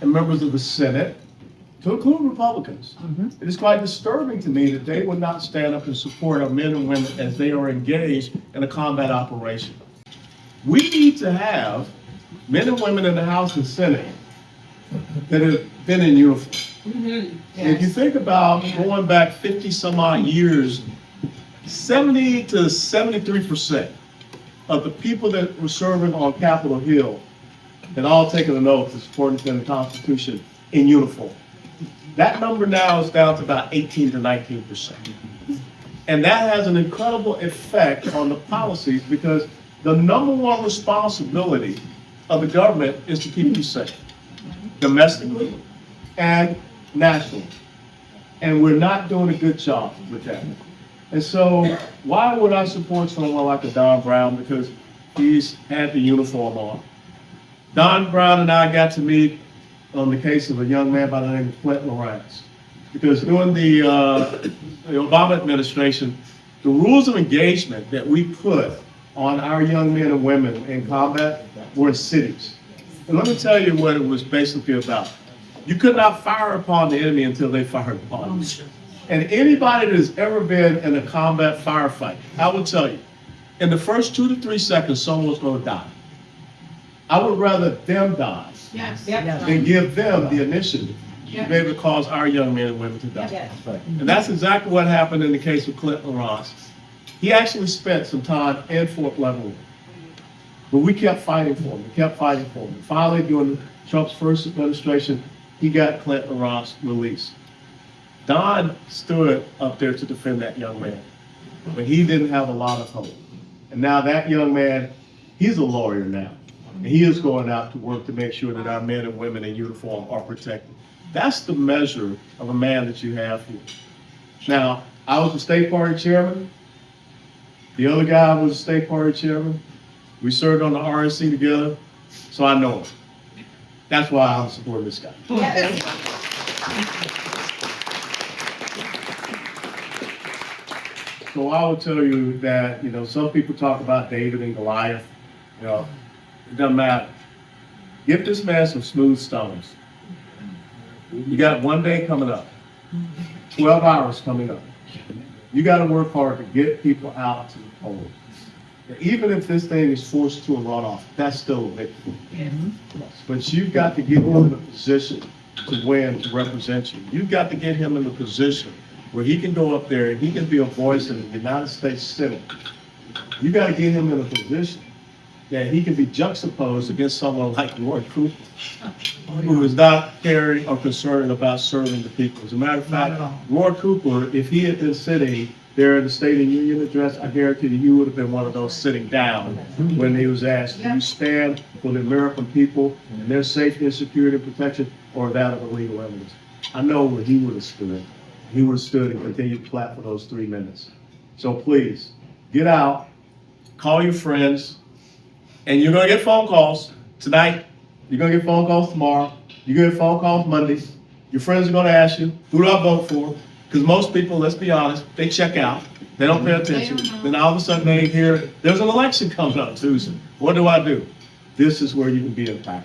and members of the Senate, to include Republicans. It is quite disturbing to me that they would not stand up in support of men and women as they are engaged in a combat operation. We need to have men and women in the House and Senate that have been in uniform. If you think about going back 50 some odd years, 70 to 73% of the people that were serving on Capitol Hill had all taken an oath to support and defend the Constitution in uniform. That number now is down to about 18 to 19%. And that has an incredible effect on the policies because the number one responsibility of the government is to keep you safe, domestically and nationally. And we're not doing a good job with that. And so why would I support someone like a Don Brown? Because he's had the uniform on. Don Brown and I got to meet on the case of a young man by the name of Clint Lawrence. Because during the Obama administration, the rules of engagement that we put on our young men and women in combat were in cities. And let me tell you what it was basically about. You could not fire upon the enemy until they fired upon you. And anybody that has ever been in a combat firefight, I will tell you, in the first 2 to 3 seconds, someone's going to die. I would rather them die than give them the initiative to be able to cause our young men and women to die. And that's exactly what happened in the case of Clint Lawrence. He actually spent some time in Fort Leavenworth, but we kept fighting for him. We kept fighting for him. Finally, during Trump's first administration, he got Clint Lawrence released. Don stood up there to defend that young man, but he didn't have a lot of hope. And now that young man, he's a lawyer now, and he is going out to work to make sure that our men and women in uniform are protected. That's the measure of a man that you have here. Now, I was the state party chairman. The other guy was the state party chairman. We served on the RNC together, so I know him. That's why I'm supporting this guy. So I will tell you that, some people talk about David and Goliath. It doesn't matter. Give this man some smooth stones. You got one day coming up, 12 hours coming up. You got to work hard to get people out to the polls. Even if this thing is forced to a runoff, that's still a victory. But you've got to get him in a position to win, to represent you. You've got to get him in a position where he can go up there and he can be a voice in the United States Senate. You got to get him in a position that he can be juxtaposed against someone like Roy Cooper, who is not caring or concerned about serving the people. As a matter of fact, Roy Cooper, if he had been sitting there in the State of the Union address, I guarantee you, he would have been one of those sitting down when he was asked, do you stand for the American people and their safety and security and protection, or that of illegal enemies? I know where he would have stood. He would have stood and continued to clap for those 3 minutes. So please, get out, call your friends, and you're going to get phone calls tonight. You're going to get phone calls tomorrow. You're going to get phone calls Monday. Your friends are going to ask you, who do I vote for? Because most people, let's be honest, they check out. They don't pay attention. Then all of a sudden they hear there's an election coming up Tuesday. What do I do? This is where you can be impactful.